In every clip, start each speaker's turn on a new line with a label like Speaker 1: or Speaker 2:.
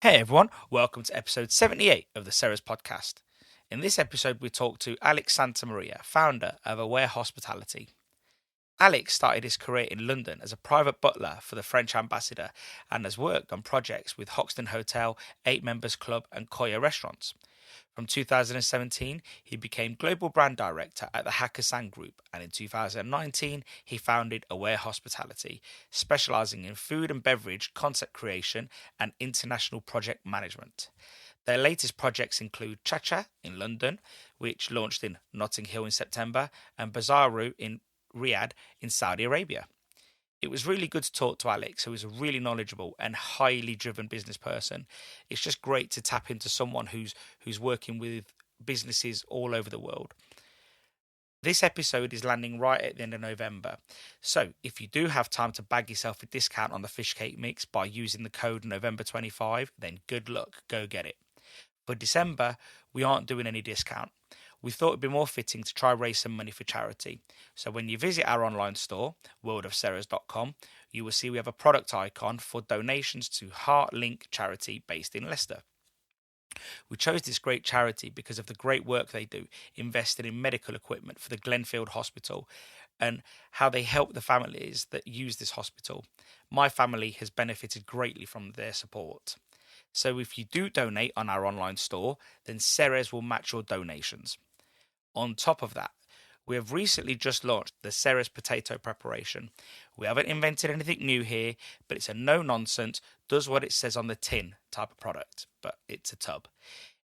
Speaker 1: Hey everyone, welcome to episode 78 of the Ceres podcast. In this episode, we talk to Alex Santamaria, founder of Aware Hospitality. Alex started his career in London as a private butler for the French ambassador and has worked on projects with Hoxton Hotel, 8 Members Club, and Coya restaurants. From 2017, he became global brand director at the Hakkasan Group, and in 2019, he founded Aware Hospitality, specialising in food and beverage concept creation and international project management. Their latest projects include Cha in London, which launched in Notting Hill in September, and Bazaru in Riyadh in Saudi Arabia. It was really good to talk to Alex, who is a really knowledgeable and highly driven business person. It's just great to tap into someone who's working with businesses all over the world. This episode is landing right at the end of November. So if you do have time to bag yourself a discount on the fish cake mix by using the code November25, then good luck, go get it. For December, we aren't doing any discount. We thought it'd be more fitting to try raise some money for charity. So when you visit our online store, worldofceres.com, you will see we have a product icon for donations to HeartLink charity based in Leicester. We chose this great charity because of the great work they do, investing in medical equipment for the Glenfield Hospital and how they help the families that use this hospital. My family has benefited greatly from their support. So if you do donate on our online store, then Ceres will match your donations. On top of that, we have recently just launched the Ceres potato preparation. We haven't invented anything new here, but it's a no-nonsense, does what it says on the tin type of product, but it's a tub.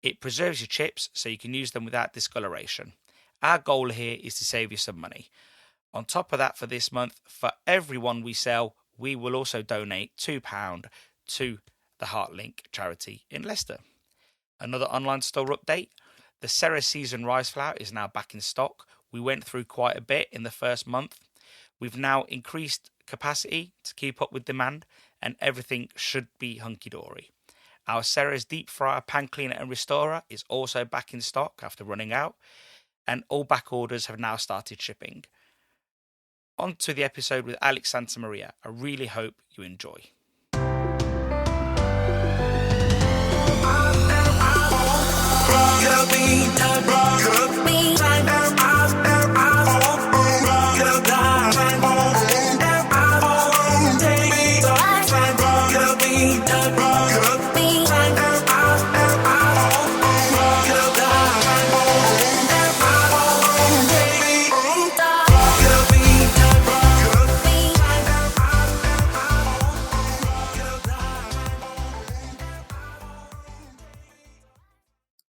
Speaker 1: It preserves your chips so you can use them without discoloration. Our goal here is to save you some money. On top of that, for this month, for every one we sell, we will also donate £2 to the HeartLink charity in Leicester. Another online store update. The Ceres seasoned rice flour is now back in stock. We went through quite a bit in the first month. We've now increased capacity to keep up with demand, and everything should be hunky-dory. Our Ceres deep fryer, pan cleaner and restorer is also back in stock after running out, and all back orders have now started shipping. On to the episode with Alex Santamaria. I really hope you enjoy.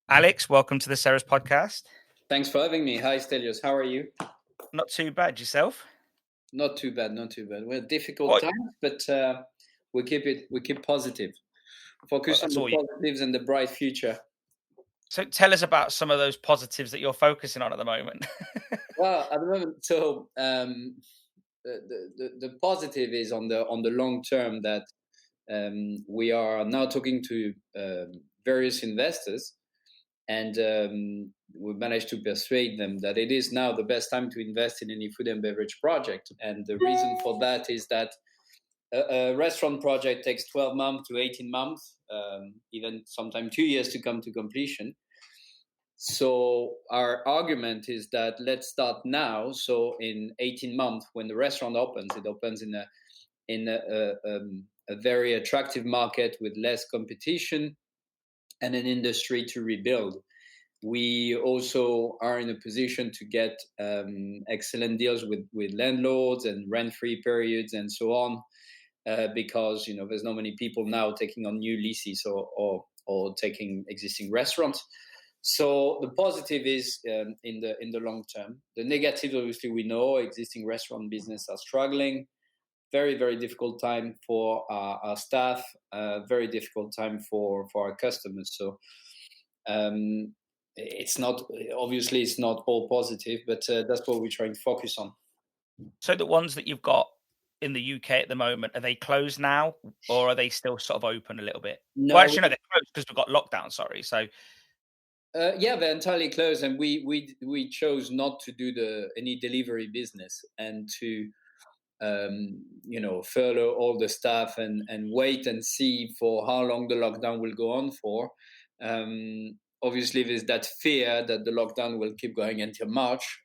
Speaker 1: Alex, welcome to the Ceres podcast.
Speaker 2: Thanks for having me. Hi, Stelios. How are you?
Speaker 1: Not too bad. Yourself?
Speaker 2: Not too bad. We're difficult times, but we keep positive. Focus on the positives and the bright future.
Speaker 1: So tell us about some of those positives that you're focusing on at the moment.
Speaker 2: Well, at the moment, so the positive is on the long term that we are now talking to various investors. And we managed to persuade them that it is now the best time to invest in any food and beverage project. And the reason for that is that a restaurant project takes 12 months to 18 months, even sometimes 2 years to come to completion. So our argument is that let's start now. So in 18 months, when the restaurant opens, it opens in a very attractive market with less competition and an industry to rebuild. We also are in a position to get excellent deals with landlords and rent-free periods and so on, because there's not many people now taking on new leases or taking existing restaurants. So the positive is in the long term. The negative, obviously, we know existing restaurant business are struggling. Very, very difficult time for our staff, very difficult time for our customers. So it's not all positive, but that's what we're trying to focus on.
Speaker 1: So the ones that you've got in the UK at the moment, are they closed now or are they still sort of open a little bit? No, well, actually, no, they're closed because we've got lockdown, sorry. So
Speaker 2: yeah, they're entirely closed, and we chose not to do any delivery business and to furlough all the staff and wait and see for how long the lockdown will go on for. Obviously, there's that fear that the lockdown will keep going until March,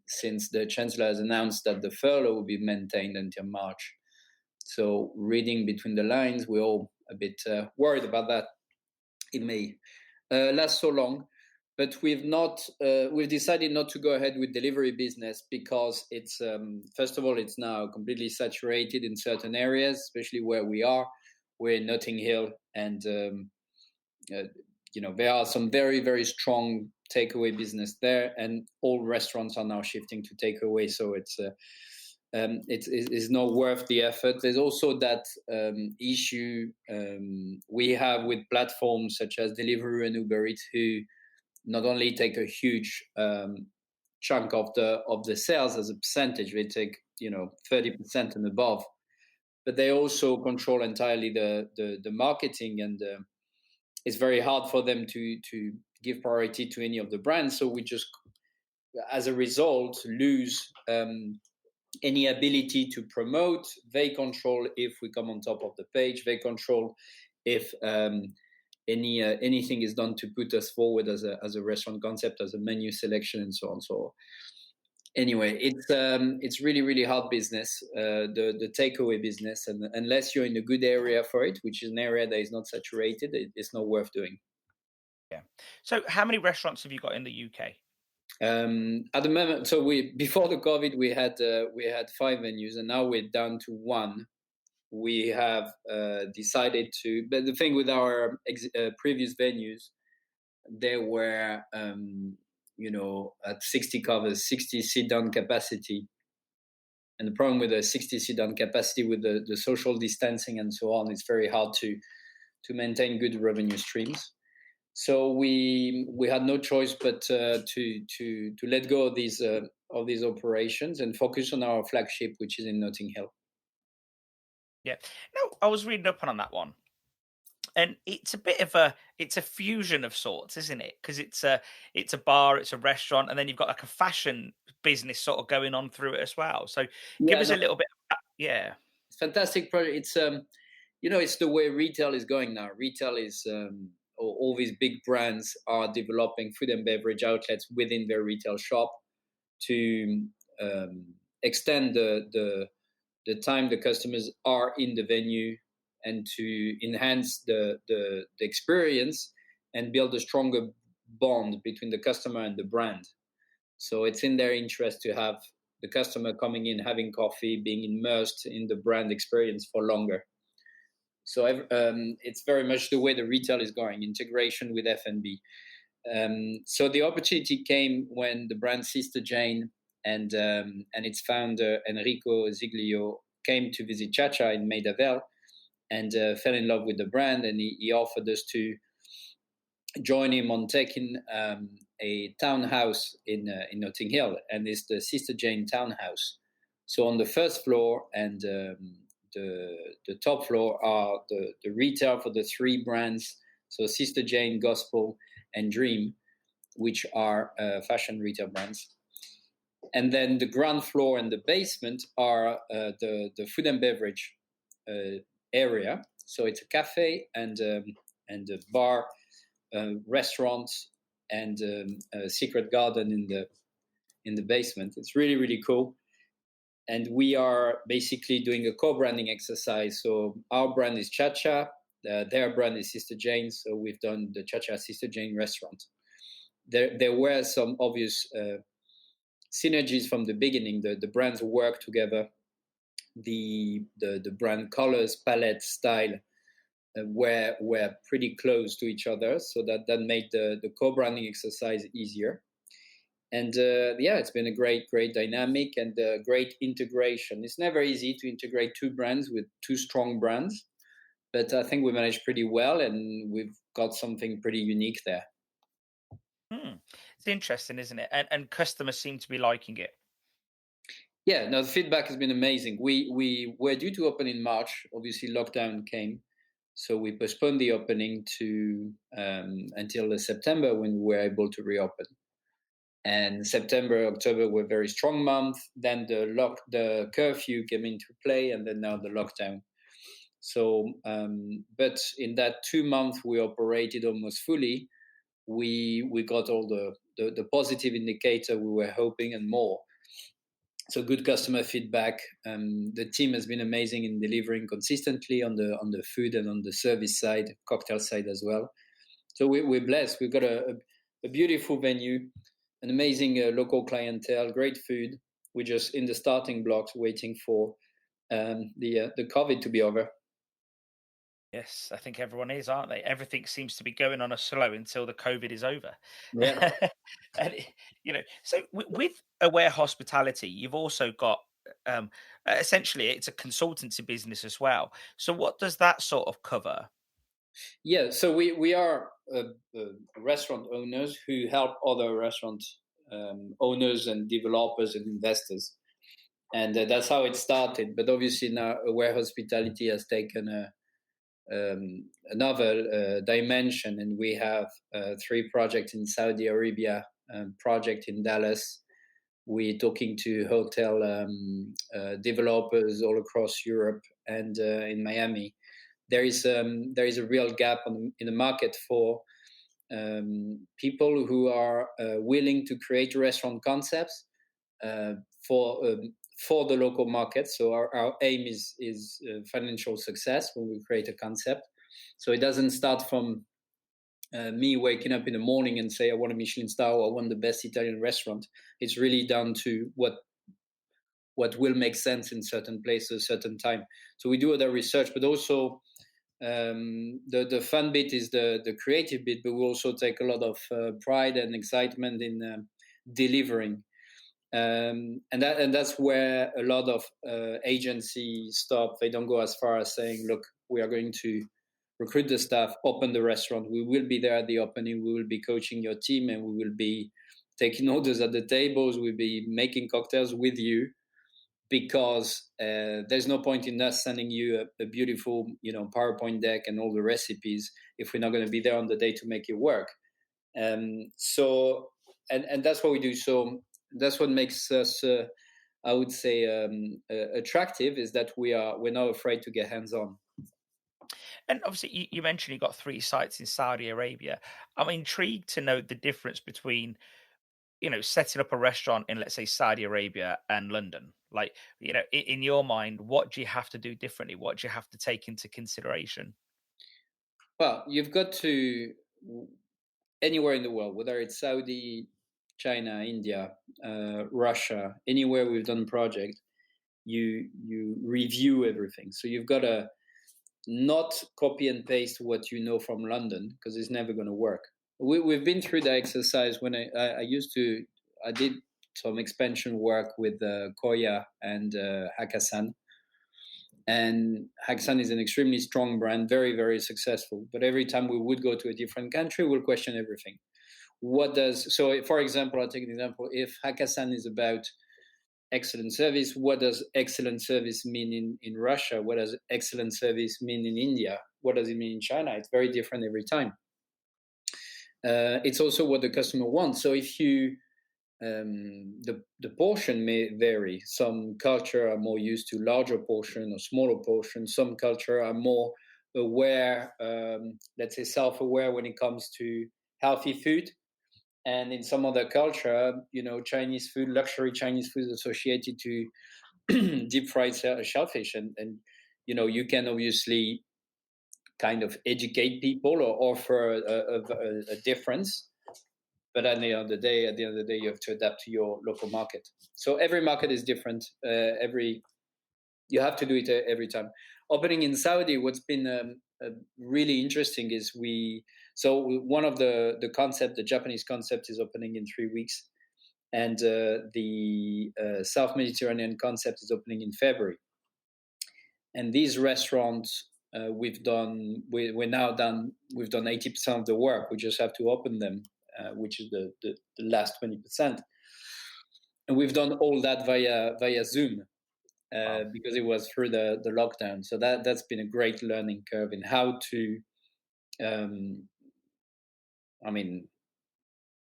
Speaker 2: since the Chancellor has announced that the furlough will be maintained until March. So reading between the lines, we're all a bit worried about that. It may last so long. But we've decided not to go ahead with delivery business because it's, first of all, it's now completely saturated in certain areas, especially where we are. We're in Notting Hill, and there are some very, very strong takeaway business there, and all restaurants are now shifting to takeaway. So it's not worth the effort. There's also that issue we have with platforms such as Deliveroo and Uber Eats, who not only take a huge chunk of the sales as a percentage, they take 30% and above, but they also control entirely the marketing, and it's very hard for them to give priority to any of the brands. So we just, as a result, lose any ability to promote. They control if we come on top of the page. They control if anything is done to put us forward as a restaurant concept, as a menu selection, and so on. So anyway, it's really, really hard business, the takeaway business, and unless you're in a good area for it, which is an area that is not saturated, it's not worth doing.
Speaker 1: Yeah. So how many restaurants have you got in the UK?
Speaker 2: At the moment, so before the COVID, we had 5 venues, and now we're down to 1. We have decided to, but the thing with our previous venues, they were, at 60 covers, 60 sit-down capacity. And the problem with the 60 sit-down capacity, with the social distancing and so on, it's very hard to maintain good revenue streams. So we had no choice but to let go of these operations and focus on our flagship, which is in Notting Hill.
Speaker 1: Yeah. No, I was reading up on that one, and it's a bit of it's a fusion of sorts, isn't it? Because it's a bar, it's a restaurant, and then you've got like a fashion business sort of going on through it as well. So give us a little bit of that. Yeah.
Speaker 2: It's a fantastic project. It's it's the way retail is going now. Retail is all these big brands are developing food and beverage outlets within their retail shop to extend the time the customers are in the venue, and to enhance the experience and build a stronger bond between the customer and the brand. So it's in their interest to have the customer coming in, having coffee, being immersed in the brand experience for longer. So it's very much the way the retail is going, integration with F&B. So the opportunity came when the brand Sister Jane and its founder Enrico Ziglio came to visit Chacha in Maida and fell in love with the brand, and he offered us to join him on taking a townhouse in Notting Hill, and it's the Sister Jane townhouse. So on the first floor and the top floor are the retail for the 3 brands, so Sister Jane, Gospel, and Dream, which are fashion retail brands. And then the ground floor and the basement are the food and beverage area. So it's a cafe and a bar, restaurant, and a secret garden in the basement. It's really, really cool. And we are basically doing a co-branding exercise. So our brand is Chacha, their brand is Sister Jane. So we've done the Chacha Sister Jane restaurant. There were some obvious synergies from the beginning. The brands work together. The brand colors, palette, style were pretty close to each other, so that made the co-branding exercise easier. And it's been a great dynamic and great integration. It's never easy to integrate 2 brands with 2 strong brands, but I think we managed pretty well, and we've got something pretty unique there.
Speaker 1: It's interesting, isn't it? And customers seem to be liking it.
Speaker 2: Yeah, no, the feedback has been amazing. We were due to open in March. Obviously, lockdown came, so we postponed the opening to until September, when we were able to reopen. And September, October were very strong months. Then the curfew came into play, and then now the lockdown. So, but in that 2 months we operated almost fully. We got all the positive indicator we were hoping and more. So good customer feedback. The team has been amazing in delivering consistently on the food and on the service side, cocktail side as well. So we're blessed. We've got a beautiful venue, an amazing local clientele, great food. We're just in the starting blocks, waiting for the COVID to be over.
Speaker 1: Yes, I think everyone is, aren't they? Everything seems to be going on a slow until the COVID is over.
Speaker 2: Yeah.
Speaker 1: And, so with Aware Hospitality, you've also got essentially it's a consultancy business as well. So what does that sort of cover?
Speaker 2: Yeah, so we are restaurant owners who help other restaurant owners and developers and investors, and that's how it started. But obviously now Aware Hospitality has taken another dimension, and we have 3 projects in Saudi Arabia, project in Dallas. We're talking to hotel developers all across Europe and in Miami. There is a real gap in the market for people who are willing to create restaurant concepts uh, for for the local market. So our aim is financial success when we create a concept. So it doesn't start from me waking up in the morning and say I want a Michelin star or I want the best Italian restaurant. It's really down to what will make sense in certain places, certain time. So we do other research, but also the fun bit is the creative bit, but we also take a lot of pride and excitement in delivering. And that's where a lot of agencies stop. They don't go as far as saying, look, we are going to recruit the staff, open the restaurant. We will be there at the opening. We will be coaching your team, and we will be taking orders at the tables. We'll be making cocktails with you, because there's no point in us sending you a beautiful, PowerPoint deck and all the recipes if we're not going to be there on the day to make it work. So, and that's what we do. So that's what makes us, I would say, attractive, is that we're not afraid to get hands on.
Speaker 1: And obviously, you mentioned you got 3 sites in Saudi Arabia. I'm intrigued to know the difference between, setting up a restaurant in, let's say, Saudi Arabia and London. Like, in your mind, what do you have to do differently? What do you have to take into consideration?
Speaker 2: Well, you've got to, anywhere in the world, whether it's Saudi, China, India, Russia, anywhere we've done project, you review everything. So you've got to not copy and paste what you know from London, because it's never going to work. We've been through the exercise when I did some expansion work with Coya and Hakkasan. And Hakkasan is an extremely strong brand, very, very successful. But every time we would go to a different country, we'll question everything. So for example, I'll take an example. If Hakkasan is about excellent service, what does excellent service mean in Russia? What does excellent service mean in India? What does it mean in China? It's very different every time. It's also what the customer wants. So if you the portion may vary. Some culture are more used to larger portion or smaller portion. Some culture are more aware, let's say self-aware when it comes to healthy food. And in some other culture, Chinese food, luxury Chinese food, is associated to deep fried shellfish, and you can obviously kind of educate people or offer a difference. But at the end of the day, you have to adapt to your local market. So every market is different. You have to do it every time. Opening in Saudi, what's been really interesting is one of the concept, the Japanese concept, is opening in 3 weeks, and the South Mediterranean concept is opening in February. And these restaurants, we've done 80% of the work. We just have to open them, which is the last 20%. And we've done all that via Zoom, because it was through the lockdown. So that's been a great learning curve in how to,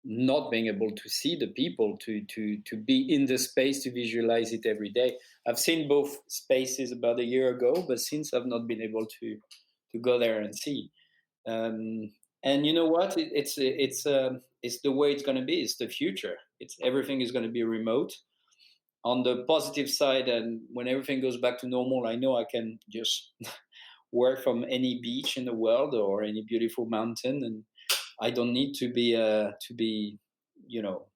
Speaker 2: not being able to see the people, to be in the space, to visualize it every day. I've seen both spaces about a year ago, but since I've not been able to go there and see. And you know what? It's the way it's going to be. It's the future. It's everything is going to be remote. On the positive side, and when everything goes back to normal, I know I can just work from any beach in the world or any beautiful mountain, and I don't need to be, you know,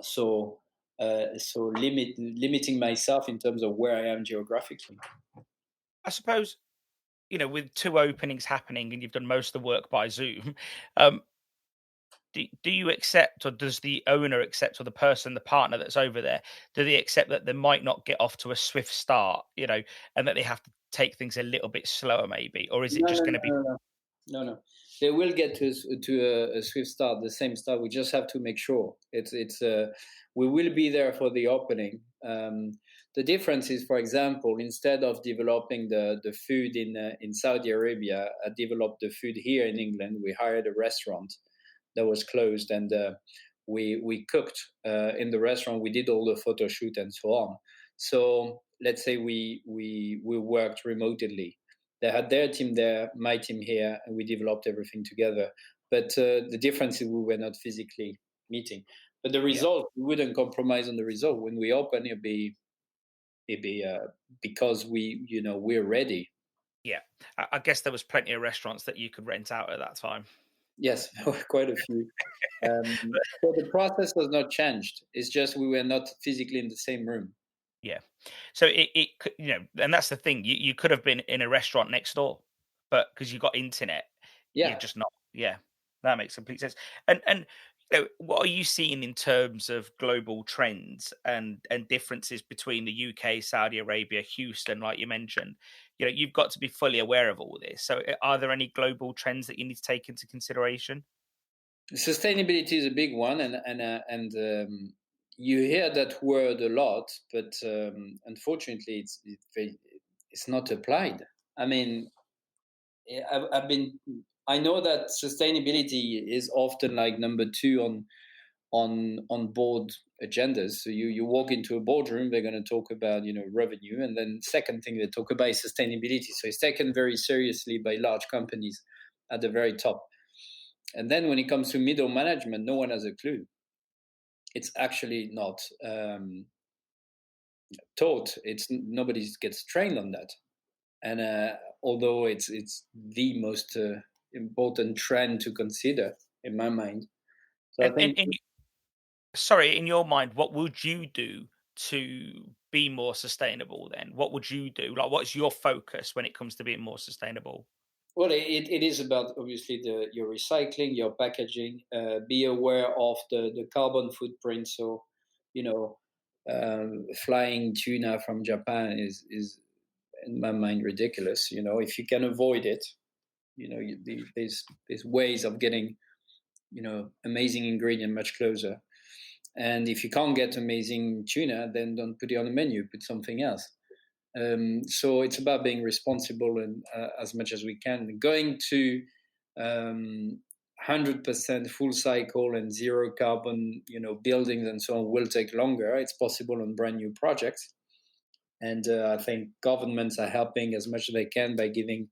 Speaker 2: so limiting myself in terms of where I am geographically.
Speaker 1: I suppose, with two openings happening and you've done most of the work by Zoom, um, do you accept, or does the owner accept, or the person, the partner that's over there, do they accept that they might not get off to a swift start, and that they have to take things a little bit slower, maybe, or is it
Speaker 2: No,
Speaker 1: just
Speaker 2: no,
Speaker 1: going
Speaker 2: no,
Speaker 1: to be?
Speaker 2: no, no. No, no. They will get to a swift start, the same start. We just have to make sure we will be there for the opening. The difference is, for example, instead of developing the food in Saudi Arabia, I developed the food here in England. We hired a restaurant that was closed, and we cooked in the restaurant. We did all the photo shoot and so on. So let's say we worked remotely. They had their team there, my team here, and we developed everything together. But the difference is we were not physically meeting. But the
Speaker 1: Yeah,
Speaker 2: result, we wouldn't compromise on the result. When we open, it'd be because we're ready.
Speaker 1: yeah. I guess there was plenty of restaurants that you could rent out at that time.
Speaker 2: Yes, quite a few. So the process has not changed. It's just we were not physically in the same room.
Speaker 1: Yeah. So and that's the thing. You could have been in a restaurant next door, but because you got internet, you're
Speaker 2: Yeah.
Speaker 1: just not. Yeah, that makes complete sense. And what are you seeing in terms of global trends and differences between the UK, Saudi Arabia, Houston, like you mentioned? You've got to be fully aware of all this. So, are there any global trends that you need to take into consideration?
Speaker 2: Sustainability is a big one, and you hear that word a lot, but unfortunately, it's not applied. I mean, I've been. I know that sustainability is often like number two on board agendas. So you walk into a boardroom, they're going to talk about revenue, and then second thing they talk about is sustainability. So it's taken very seriously by large companies at the very top. And then when it comes to middle management, no one has a clue. It's actually not taught. It's nobody gets trained on that. And although it's the most important trend to consider in my mind, so I
Speaker 1: And
Speaker 2: think
Speaker 1: sorry, in your mind, what would you do to be more sustainable then? What would you do? Like, what's your focus when it comes to being more sustainable?
Speaker 2: well, it is about obviously your recycling, your packaging. Be aware of the carbon footprint. So, you know, flying tuna from Japan is in my mind ridiculous. If you can avoid it, there's ways of getting amazing ingredient much closer. And if you can't get amazing tuna, then don't put it on the menu. Put something else. So it's about being responsible and as much as we can. Going to 100% full cycle and zero carbon, buildings and so on will take longer. It's possible on brand new projects, and I think governments are helping as much as they can by giving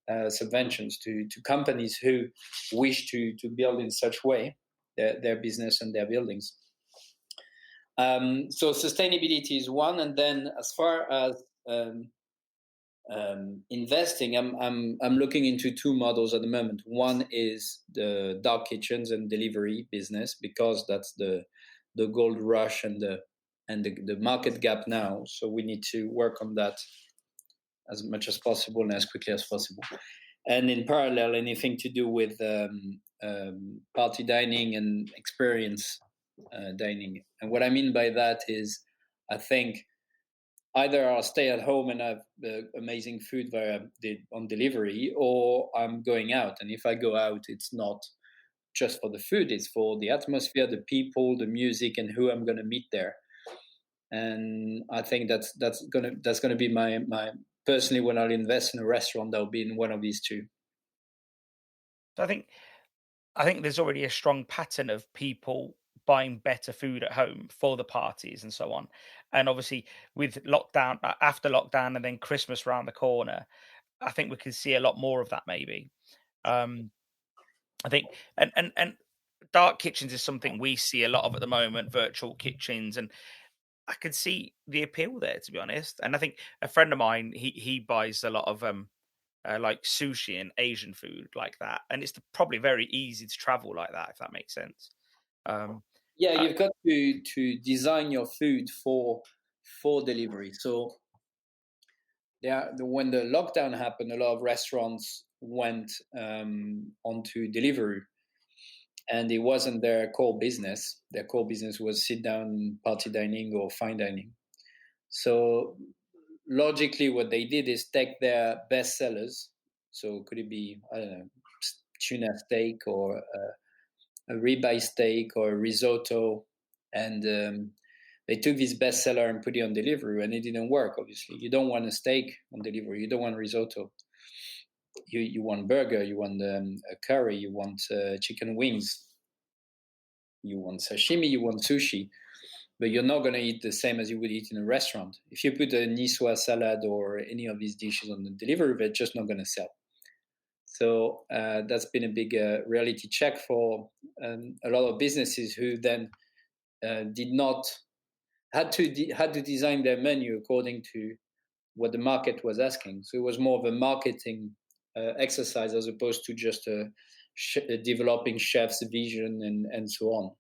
Speaker 2: subventions to companies who wish to build in such way their business and their buildings. So sustainability is one, and then as far as investing, I'm looking into two models at the moment. One is the dark kitchens and delivery business because that's the gold rush and the market gap now. So we need to work on that as much as possible and as quickly as possible. And in parallel, anything to do with party dining and experience dining. And what I mean by that is, I think either I'll stay at home and have amazing food on delivery, or I'm going out. And if I go out, it's not just for the food; it's for the atmosphere, the people, the music, and who I'm going to meet there. And I think that's gonna be my personally, when I'll invest in a restaurant, that'll be in one of these two.
Speaker 1: So I think I think there's already a strong pattern of people buying better food at home for the parties and so on. And obviously, with lockdown, after lockdown, and then Christmas around the corner, I think we could see a lot more of that maybe. Um, I think, and dark kitchens is something we see a lot of at the moment, virtual kitchens, and I can see the appeal there, to be honest. And I think a friend of mine, he buys a lot of like sushi and Asian food like that, and it's probably very easy to travel like that, if that makes sense. Um,
Speaker 2: Yeah,
Speaker 1: uh,
Speaker 2: you've got to design your food for delivery. So when the lockdown happened, a lot of restaurants went onto delivery, and it wasn't their core business. Their core business was sit down party dining or fine dining. So logically, what they did is take their best sellers. So could it be, I don't know, tuna steak or a ribeye steak or a risotto, and they took this bestseller and put it on delivery, and it didn't work. Obviously, you don't want a steak on delivery. You don't want risotto. You want burger. You want a curry. You want chicken wings. You want sashimi. You want sushi. But you're not going to eat the same as you would eat in a restaurant. If you put a Niçoise salad or any of these dishes on the delivery, they're just not going to sell. So that's been a big reality check for a lot of businesses who then did not had to design their menu according to what the market was asking. So it was more of a marketing exercise as opposed to just a developing chef's vision and so on.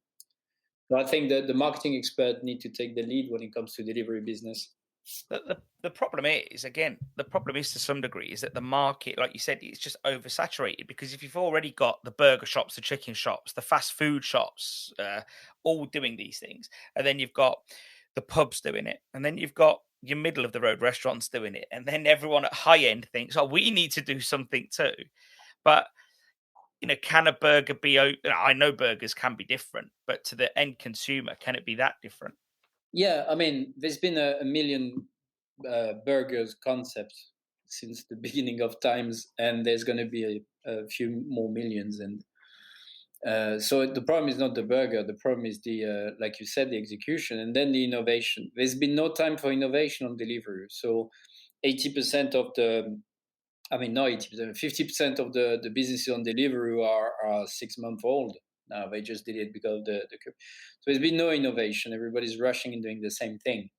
Speaker 2: So I think that the marketing expert need to take the lead when it comes to delivery business.
Speaker 1: the problem is, again, the problem is to some degree is that the market, like you said, it's just oversaturated, because if you've already got the burger shops, the chicken shops, the fast food shops, all doing these things, and then you've got the pubs doing it, and then you've got your middle of the road restaurants doing it, and then everyone at high end thinks, oh, we need to do something too. But can a burger be? I know burgers can be different, but to the end consumer, can it be that different?
Speaker 2: Yeah, I mean, there's been a million burgers concepts since the beginning of times, and there's going to be a few more millions. And so the problem is not the burger. The problem is like you said, the execution, and then the innovation. There's been no time for innovation on delivery. So 80% of the, I mean, not 80%, 50% of the businesses on delivery are 6 months old. Now they just did it because of so there's been no innovation. Everybody's rushing and doing the same thing.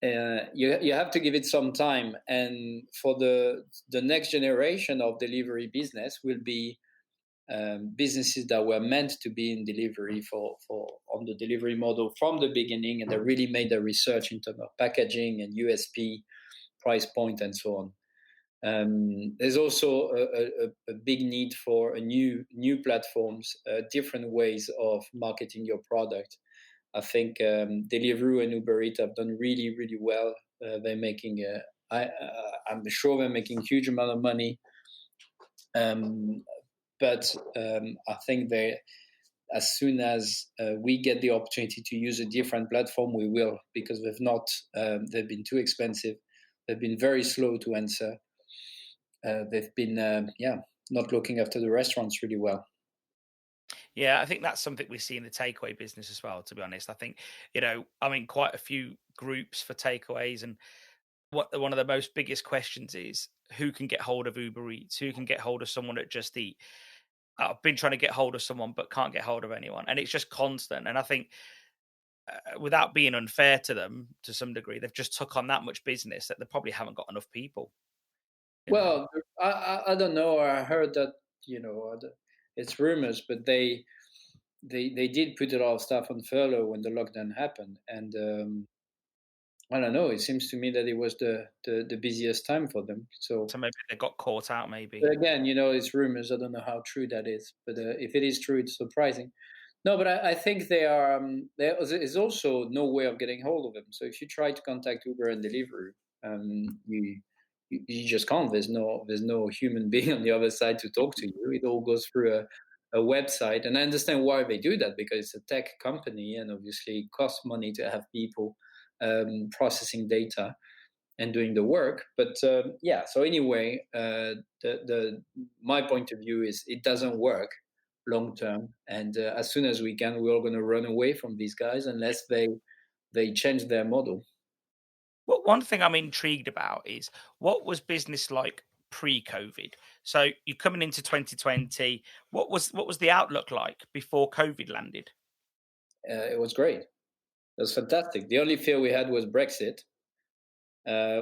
Speaker 2: You have to give it some time, and for the next generation of delivery business will be businesses that were meant to be in delivery for on the delivery model from the beginning, and they really made the research in terms of packaging and USP, price point, and so on. There's also a big need for new platforms, different ways of marketing your product. I think Deliveroo and Uber Eats have done really, really well. They're making, I'm sure they're making huge amount of money. But I think as soon as we get the opportunity to use a different platform, we will, because they've been too expensive. They've been very slow to answer. They've been, not looking after the restaurants really well.
Speaker 1: Yeah, I think that's something we see in the takeaway business as well, to be honest. I think, quite a few groups for takeaways, and one of the most biggest questions is who can get hold of Uber Eats, who can get hold of someone at Just Eat. I've been trying to get hold of someone but can't get hold of anyone, and it's just constant. And I think, without being unfair to them to some degree, they've just took on that much business that they probably haven't got enough people.
Speaker 2: Well, I don't know. I heard that it's rumors, but they did put a lot of stuff on furlough when the lockdown happened, and I don't know. It seems to me that it was the busiest time for them. So,
Speaker 1: So maybe they got caught out. Maybe
Speaker 2: but again, it's rumors. I don't know how true that is, but if it is true, it's surprising. No, but I think they are. There is also no way of getting hold of them. So if you try to contact Uber and Deliveroo, you just can't. There's no human being on the other side to talk to you. It all goes through a website, and I understand why they do that, because it's a tech company, and obviously it costs money to have people processing data and doing the work. But yeah. So anyway, the my point of view is it doesn't work. long term. And as soon as we can, we're all going to run away from these guys unless they change their model.
Speaker 1: Well, one thing I'm intrigued about is what was business like pre-COVID? So you're coming into 2020. What was the outlook like before COVID landed?
Speaker 2: It was great. It was fantastic. The only fear we had was Brexit,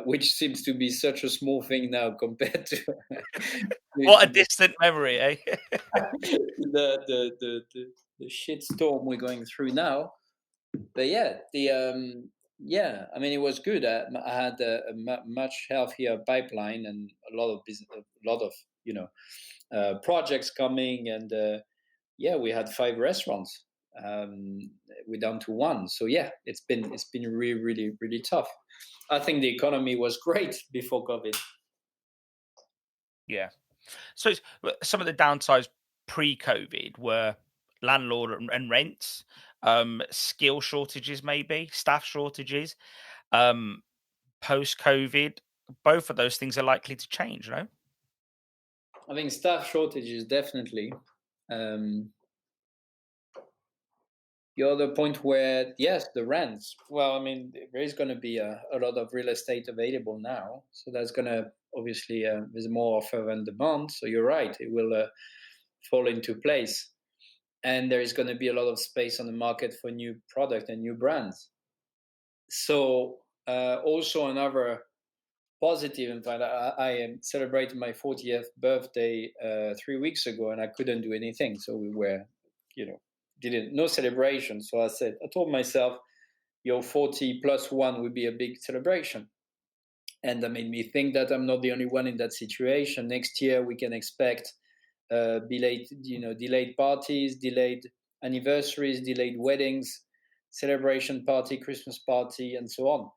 Speaker 2: which seems to be such a small thing now compared to,
Speaker 1: What a distant memory, eh?
Speaker 2: the shit storm we're going through now. But yeah, yeah, I mean, it was good. I had a much healthier pipeline and a lot of business, a lot of projects coming, and yeah, we had 5 restaurants. We're down to 1, so yeah, it's been really, really, really tough. I think the economy was great before COVID.
Speaker 1: Yeah. So some of the downsides pre-COVID were landlord and rents, skill shortages, maybe staff shortages. Post-COVID, both of those things are likely to change, no?
Speaker 2: I think staff shortages definitely. The other point where, yes, the rents. Well, I mean, there is going to be a lot of real estate available now, so that's going to obviously there's more offer than demand. So you're right, it will fall into place, and there is going to be a lot of space on the market for new product and new brands. So also another positive. In fact, I celebrated my 40th birthday 3 weeks ago, and I couldn't do anything. So we were, didn't no celebration. So I told myself, your 40 plus 1 would be a big celebration, and that made me think that I'm not the only one in that situation. Next year we can expect delayed parties, delayed anniversaries, delayed weddings, celebration party, Christmas party, and so on.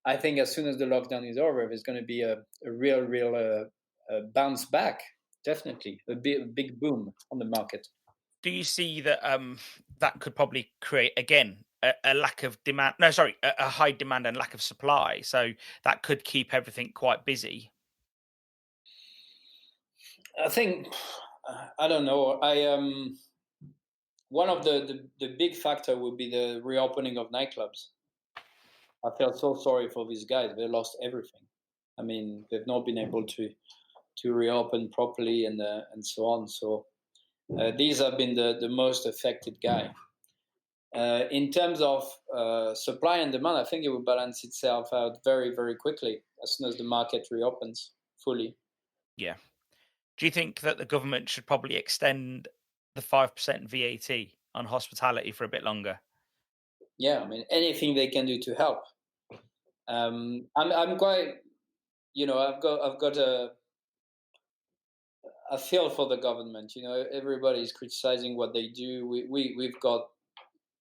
Speaker 2: I think as soon as the lockdown is over, there's going to be a real bounce back. Definitely a big boom on the market.
Speaker 1: Do you see that that could probably create again a lack of demand? No, sorry, a high demand and lack of supply. So that could keep everything quite busy.
Speaker 2: I think I don't know. One of the big factor would be the reopening of nightclubs. I felt so sorry for these guys. They lost everything. I mean, they've not been able to reopen properly and so on. So these have been the most affected guy. In terms of supply and demand, I think it will balance itself out very, very quickly as soon as the market reopens fully.
Speaker 1: Yeah. Do you think that the government should probably extend the 5% VAT on hospitality for a bit longer?
Speaker 2: Yeah, I mean, anything they can do to help. I'm quite, I've got a feel for the government. Everybody's criticizing what they do. We've got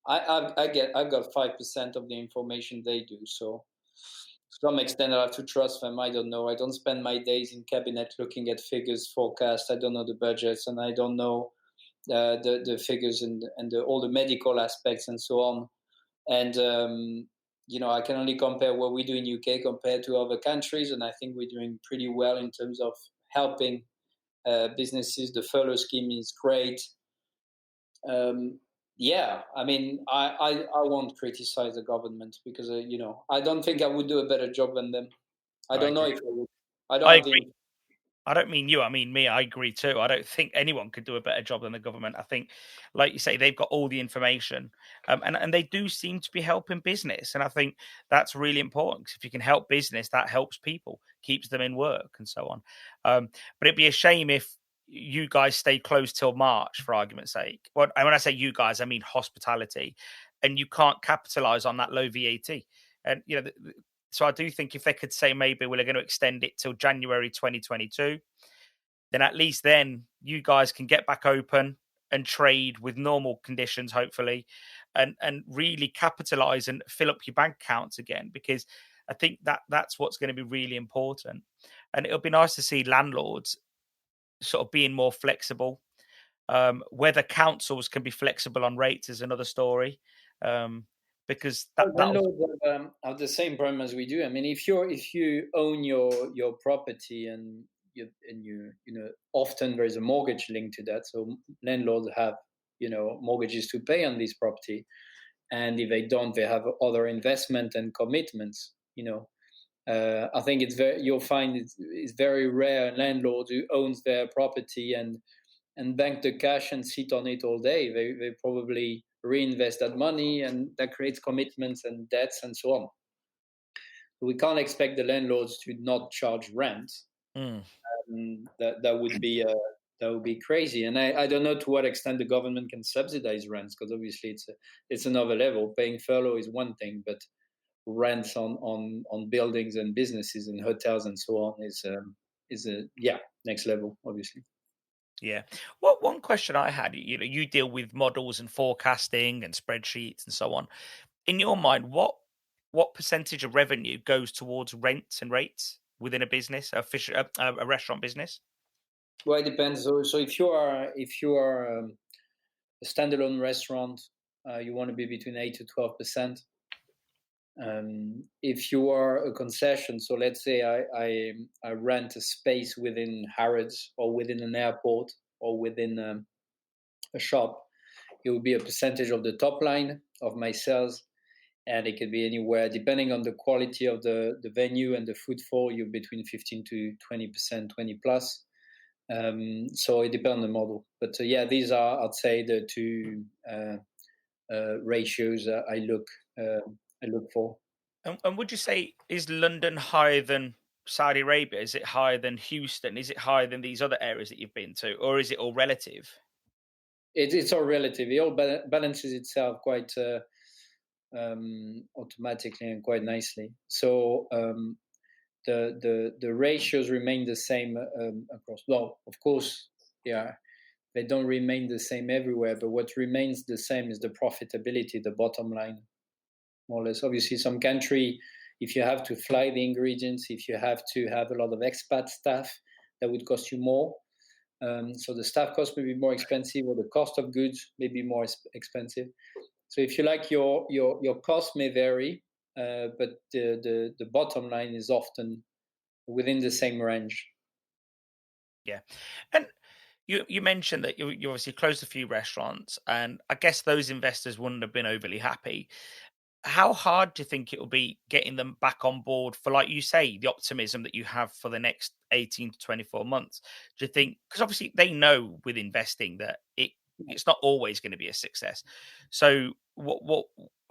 Speaker 2: I've got 5% of the information they do. So to some extent, I have to trust them. I don't know. I don't spend my days in cabinet looking at figures, forecasts. I don't know the budgets, and I don't know the figures and all the medical aspects and so on. And I can only compare what we do in UK compared to other countries, and I think we're doing pretty well in terms of helping businesses. The furlough scheme is great. Yeah, I mean, I won't criticize the government because I don't think I would do a better job than them. I don't know if I would. I don't
Speaker 1: I
Speaker 2: have
Speaker 1: agree.
Speaker 2: the.
Speaker 1: I don't mean you, I mean me. I agree too. I don't think anyone could do a better job than the government. I think, like you say, they've got all the information, and they do seem to be helping business. And I think that's really important because if you can help business, that helps people, keeps them in work, and so on. But it'd be a shame if you guys stay closed till March, for argument's sake. Well, and when I say you guys, I mean hospitality, and you can't capitalize on that low VAT. And so I do think if they could say maybe we're going to extend it till January 2022, then at least then you guys can get back open and trade with normal conditions, hopefully, and really capitalize and fill up your bank accounts again, because I think that's what's going to be really important. And it'll be nice to see landlords sort of being more flexible. Whether councils can be flexible on rates is another story. Because
Speaker 2: Landlords have the same problem as we do. I mean, if you own your property and often there is a mortgage linked to that. So landlords have mortgages to pay on this property, and if they don't, they have other investment and commitments. I think you'll find it's very rare landlords who owns their property and bank the cash and sit on it all day. They probably reinvest that money, and that creates commitments and debts and so on. We can't expect the landlords to not charge rent. That would be crazy. And I don't know to what extent the government can subsidize rents, because obviously it's another level. Paying furlough is one thing, but rents on buildings and businesses and hotels and so on is next level, obviously.
Speaker 1: Yeah. Well, one question I had, you deal with models and forecasting and spreadsheets and so on. In your mind, what percentage of revenue goes towards rents and rates within a business, a restaurant business?
Speaker 2: Well, it depends. So if you are a standalone restaurant, you want to be between 8 to 12%. If you are a concession, so let's say I rent a space within Harrods or within an airport or within a shop, it will be a percentage of the top line of my sales, and it could be anywhere depending on the quality of the venue and the footfall. You're between 15 to 20%, 20 plus. So it depends on the model, but these are, I'd say, the two ratios I look for.
Speaker 1: And would you say, is London higher than Saudi Arabia? Is it higher than Houston? Is it higher than these other areas that you've been to, or is it all relative?
Speaker 2: It's all relative. It all balances itself quite automatically and quite nicely. So the ratios remain the same across. Well, of course, they don't remain the same everywhere, but what remains the same is the profitability, the bottom line, more or less. Obviously, some country, if you have to fly the ingredients, if you have to have a lot of expat staff, that would cost you more. So the staff cost may be more expensive, or the cost of goods may be more expensive. So if you like, your cost may vary, but the bottom line is often within the same range.
Speaker 1: Yeah. And you mentioned that you obviously closed a few restaurants, and I guess those investors wouldn't have been overly happy. How hard do you think it will be getting them back on board for, like you say, the optimism that you have for the next 18 to 24 months? Do you think, because obviously they know with investing that it's not always going to be a success. So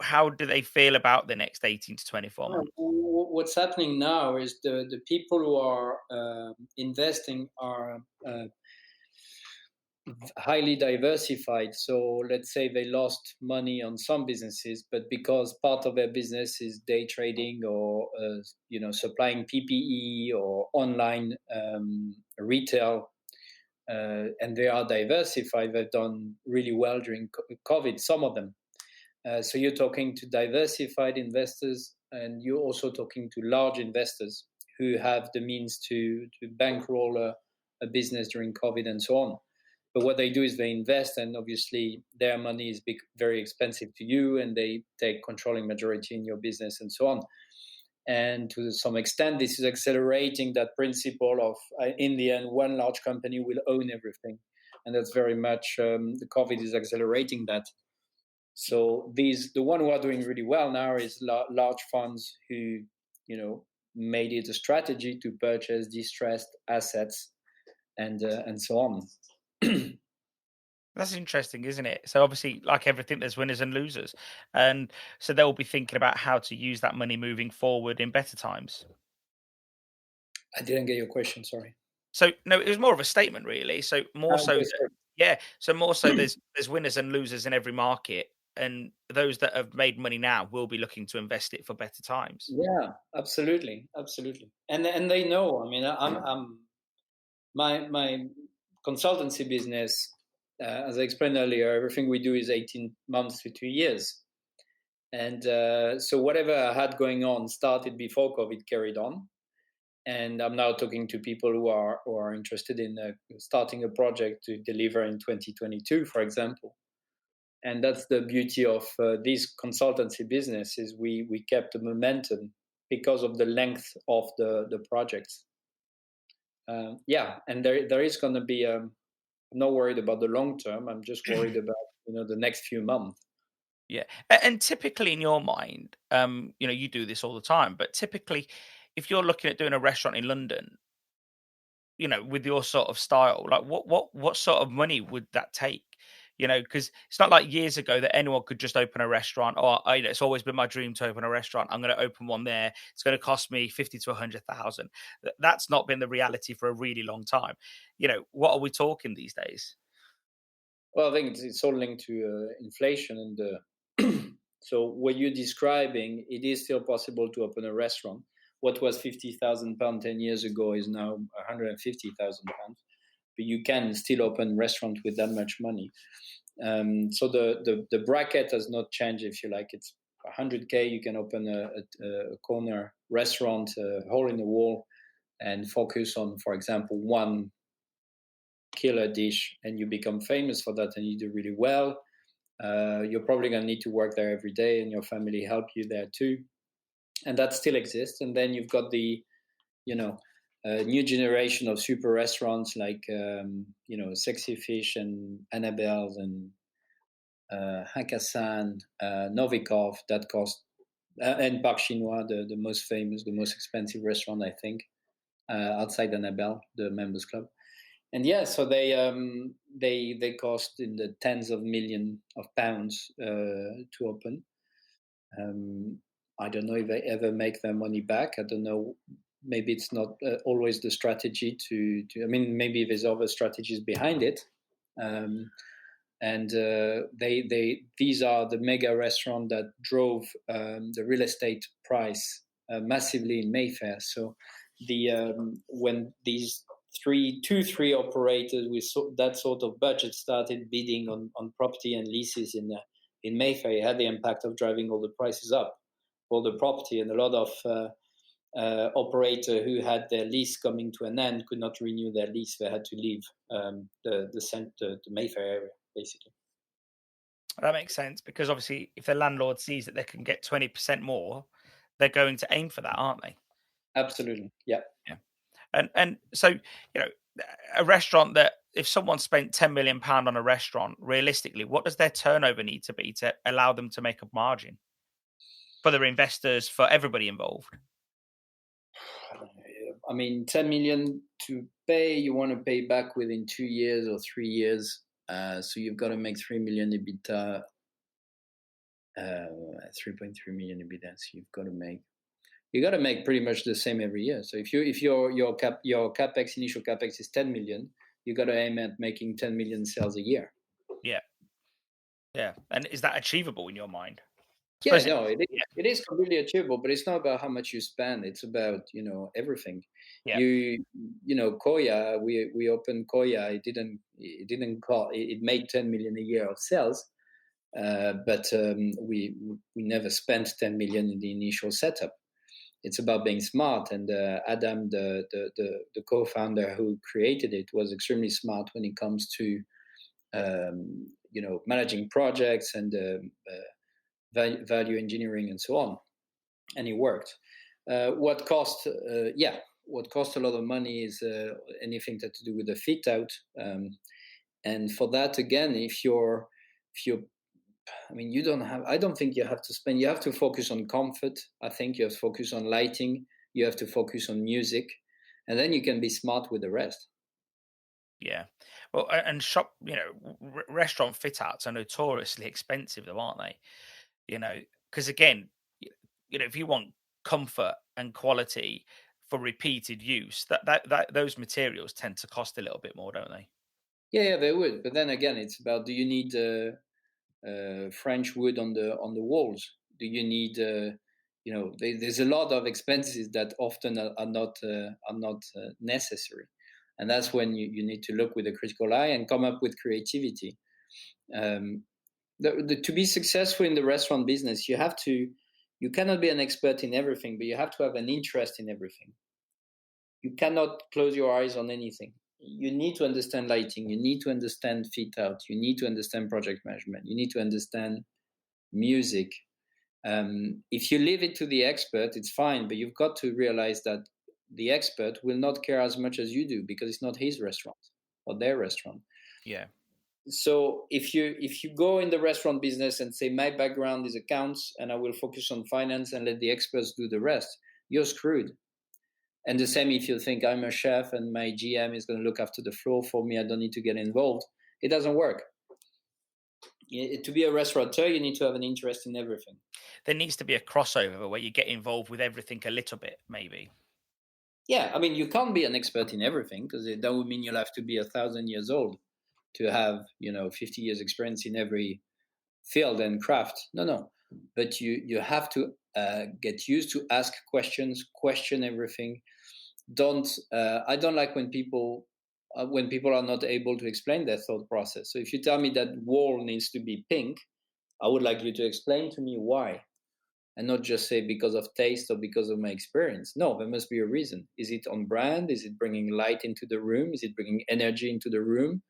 Speaker 1: how do they feel about the next 18 to 24 months?
Speaker 2: What's happening now is the people who are investing are highly diversified. So let's say they lost money on some businesses, but because part of their business is day trading or supplying PPE or online retail, and they are diversified, they've done really well during COVID, some of them. So you're talking to diversified investors, and you're also talking to large investors who have the means to bankroll a business during COVID and so on. But what they do is they invest, and obviously their money is very expensive to you, and they take controlling majority in your business and so on. And to some extent, this is accelerating that principle of, in the end, one large company will own everything. And that's very much, the COVID is accelerating that. So the one who are doing really well now is large funds who, made it a strategy to purchase distressed assets and so on.
Speaker 1: That's interesting, isn't it? So obviously, like everything, there's winners and losers, and so they'll be thinking about how to use that money moving forward in better times.
Speaker 2: I didn't get your question, sorry.
Speaker 1: So no, it was more of a statement, really. So more so, so more so, there's winners and losers in every market, and those that have made money now will be looking to invest it for better times.
Speaker 2: Yeah, absolutely, and they know. I mean, I'm my consultancy business, as I explained earlier, everything we do is 18 months to 2 years. And so whatever I had going on started before COVID, carried on. And I'm now talking to people who are interested in starting a project to deliver in 2022, for example. And that's the beauty of this consultancy business, is we kept the momentum because of the length of the projects. Yeah, and there is going to be. I'm not worried about the long term. I'm just worried about the next few months.
Speaker 1: Yeah. And typically in your mind, you do this all the time, but typically if you're looking at doing a restaurant in London, with your sort of style, like what sort of money would that take? Because it's not like years ago that anyone could just open a restaurant. Or it's always been my dream to open a restaurant. I'm going to open one there. It's going to cost me 50 to 100,000. That's not been the reality for a really long time. What are we talking these days?
Speaker 2: Well, I think it's all linked to inflation and so what you're describing, it is still possible to open a restaurant. What was £50,000 10 years ago is now £150,000, but you can still open restaurant with that much money. So the bracket has not changed, if you like. It's 100K. You can open a corner restaurant, a hole in the wall, and focus on, for example, one killer dish, and you become famous for that, and you do really well. You're probably going to need to work there every day, and your family help you there too, and that still exists. And then you've got the new generation of super restaurants like Sexy Fish and Annabelle's and Hakkasan, Novikov, that cost, and Parc Chinois, the most famous, the most expensive restaurant, I think, outside Annabelle, the members club. And yeah, so they cost in the tens of millions of pounds to open. I don't know if they ever make their money back. I don't know. Maybe it's not always the strategy to. I mean, maybe there's other strategies behind it. And these are the mega restaurant that drove the real estate price massively in Mayfair. So when these three operators with that sort of budget started bidding on property and leases in Mayfair, it had the impact of driving all the prices up for the property, and a lot of operator who had their lease coming to an end could not renew their lease. They had to leave the Mayfair area, basically.
Speaker 1: That makes sense, because obviously if the landlord sees that they can get 20% more, they're going to aim for that, aren't they?
Speaker 2: Absolutely. Yeah.
Speaker 1: Yeah. And so, a restaurant that, if someone spent £10 million on a restaurant, realistically, what does their turnover need to be to allow them to make a margin for their investors, for everybody involved?
Speaker 2: I mean, 10 million to pay, you want to pay back within 2 years or 3 years. So you've got to make 3 million EBITDA, 3.3 million EBITDA. So you got to make pretty much the same every year. So if your capex, initial capex is 10 million, you got to aim at making 10 million sales a year.
Speaker 1: Yeah. Yeah. And is that achievable in your mind?
Speaker 2: Yeah, no, it is completely achievable, but it's not about how much you spend. It's about, everything.
Speaker 1: Yeah.
Speaker 2: Coya, we opened Coya. It made 10 million a year of sales, but we never spent 10 million in the initial setup. It's about being smart, and Adam, the co-founder who created it, was extremely smart when it comes to managing projects and value engineering and so on, and it worked. What cost a lot of money is anything to do with the fit out, and for that, again, if you're I don't think you have to spend. You have to focus on comfort. I think you have to focus on lighting. You have to focus on music, and then you can be smart with the rest.
Speaker 1: Yeah. Well, and restaurant fit outs are notoriously expensive, though, aren't they? Because again, if you want comfort and quality for repeated use, that those materials tend to cost a little bit more, don't they?
Speaker 2: Yeah, they would. But then again, it's about, do you need French wood on the walls? Do you need there's a lot of expenses that often are not necessary, and that's when you need to look with a critical eye and come up with creativity. To be successful in the restaurant business, you cannot be an expert in everything, but you have to have an interest in everything. You cannot close your eyes on anything. You need to understand lighting. You need to understand fit out. You need to understand project management. You need to understand music. If you leave it to the expert, it's fine, but you've got to realize that the expert will not care as much as you do because it's not his restaurant or their restaurant.
Speaker 1: Yeah.
Speaker 2: So if you go in the restaurant business and say my background is accounts and I will focus on finance and let the experts do the rest, you're screwed. And the same if you think I'm a chef and my GM is going to look after the floor for me, I don't need to get involved. It doesn't work. To be a restaurateur, you need to have an interest in everything.
Speaker 1: There needs to be a crossover where you get involved with everything a little bit, maybe.
Speaker 2: Yeah, I mean, you can't be an expert in everything because that would mean you'll have to be 1,000 years old to have 50 years experience in every field and craft. No, but you have to get used to ask questions, question everything. I don't like when people are not able to explain their thought process. So if you tell me that wall needs to be pink, I would like you to explain to me why, and not just say because of taste or because of my experience. No, there must be a reason. Is it on brand? Is it bringing light into the room? Is it bringing energy into the room?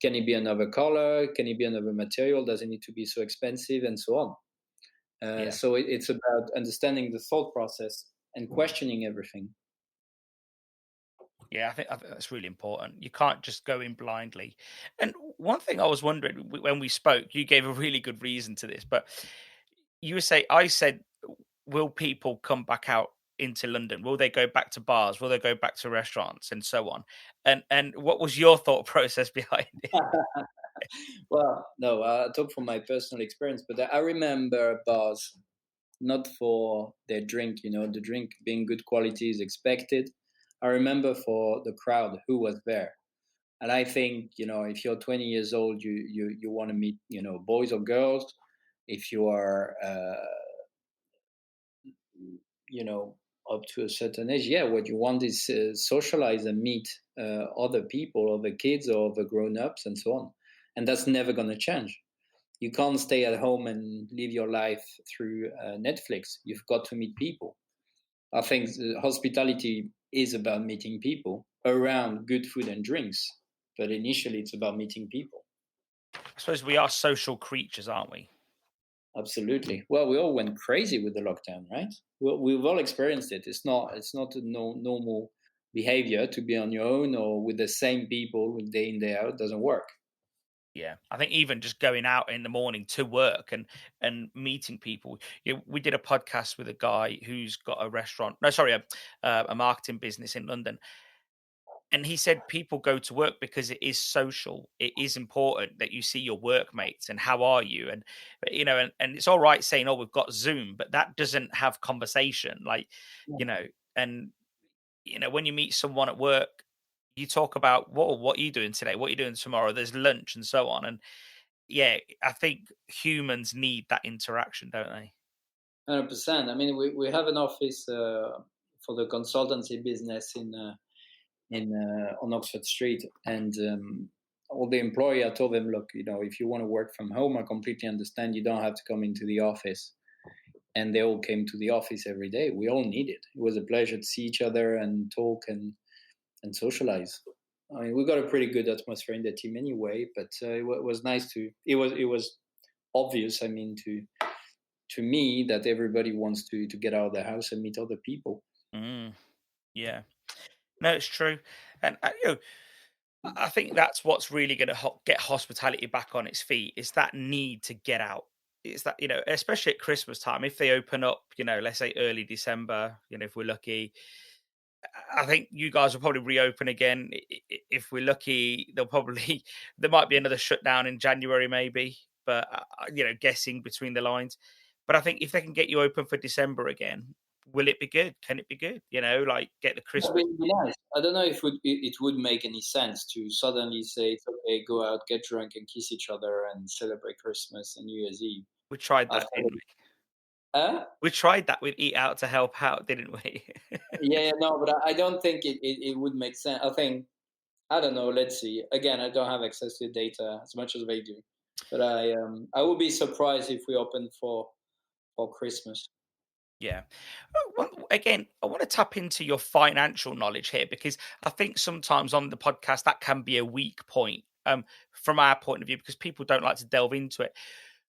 Speaker 2: Can it be another color? Can it be another material? Does it need to be so expensive, and so on? So it's about understanding the thought process and questioning everything.
Speaker 1: Yeah, I think that's really important. You can't just go in blindly. And one thing I was wondering when we spoke, you gave a really good reason to this, but I said, will people come back out into London? Will they go back to bars? Will they go back to restaurants and so on? And what was your thought process behind it?
Speaker 2: Well, no, I talk from my personal experience, but I remember bars not for their drink, the drink being good quality is expected. I remember for the crowd who was there. And I think, if you're 20 years old, you want to meet, boys or girls. If you are, up to a certain age, yeah, what you want is socialize and meet other people, other kids, or other grown-ups, and so on. And that's never going to change. You can't stay at home and live your life through Netflix. You've got to meet people. I think hospitality is about meeting people around good food and drinks, but initially it's about meeting people.
Speaker 1: I suppose we are social creatures, aren't we?
Speaker 2: Absolutely. Well, we all went crazy with the lockdown, right? We've all experienced it. It's not a normal behavior to be on your own or with the same people day in day out. It doesn't work.
Speaker 1: Yeah, I think even just going out in the morning to work and meeting people. We did a podcast with a guy who's got a restaurant. No, sorry, a marketing business in London, and he said people go to work because it is social. It is important that you see your workmates and how are you, and and it's all right saying, "Oh, we've got Zoom," but that doesn't have conversation. Like, and when you meet someone at work, you talk about what are you doing today, what are you doing tomorrow. There's lunch and so on, and yeah, I think humans need that interaction, don't they?
Speaker 2: 100%. I mean, we have an office for the consultancy business on Oxford Street, and all the employee, I told them, look, if you want to work from home, I completely understand. You don't have to come into the office. And they all came to the office every day. We all need it. It was a pleasure to see each other and talk and socialize. I mean, we got a pretty good atmosphere in the team anyway, but it was nice to. It was obvious. I mean, to me, that everybody wants to get out of the house and meet other people.
Speaker 1: Yeah, no, it's true, and I think that's what's really going to get hospitality back on its feet is that need to get out. It's that, especially at Christmas time, if they open up, let's say early December, if we're lucky, I think you guys will probably reopen again. If we're lucky, there might be another shutdown in January, maybe, but, guessing between the lines. But I think if they can get you open for December again, will it be good? Can it be good? Like get the
Speaker 2: That
Speaker 1: Christmas.
Speaker 2: would be nice. I don't know if it would make any sense to suddenly say, okay, go out, get drunk, and kiss each other and celebrate Christmas and New Year's Eve.
Speaker 1: We tried that,
Speaker 2: After
Speaker 1: didn't we?
Speaker 2: Huh?
Speaker 1: We tried that with Eat Out to help out, didn't we?
Speaker 2: Yeah, no, but I don't think it would make sense. I don't know. Let's see. Again, I don't have access to data as much as they do, but I would be surprised if we open for Christmas.
Speaker 1: Yeah. Again, I want to tap into your financial knowledge here because I think sometimes on the podcast that can be a weak point from our point of view because people don't like to delve into it.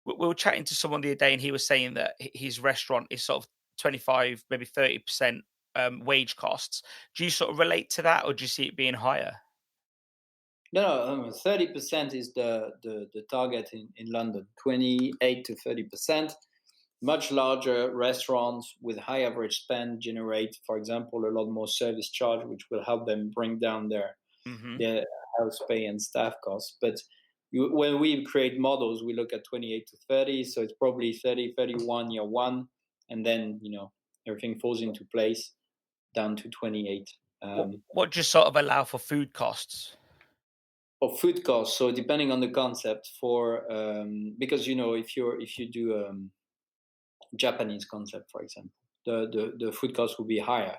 Speaker 1: We were chatting to someone the other day and he was saying that his restaurant is sort of 25, maybe 30% wage costs. Do you sort of relate to that, or do you see it being higher?
Speaker 2: No, 30% is the target in London. 28 to 30%. Much larger restaurants with high average spend generate, for example, a lot more service charge, which will help them bring down
Speaker 1: Hmm.
Speaker 2: their house pay and staff costs. But when we create models, we look at 28 to 30. So it's probably 30, 31 year one. And then, everything falls into place down to 28.
Speaker 1: What just sort of allow for food costs?
Speaker 2: Or food costs. So depending on the concept because, if you do Japanese concept, for example, the food cost will be higher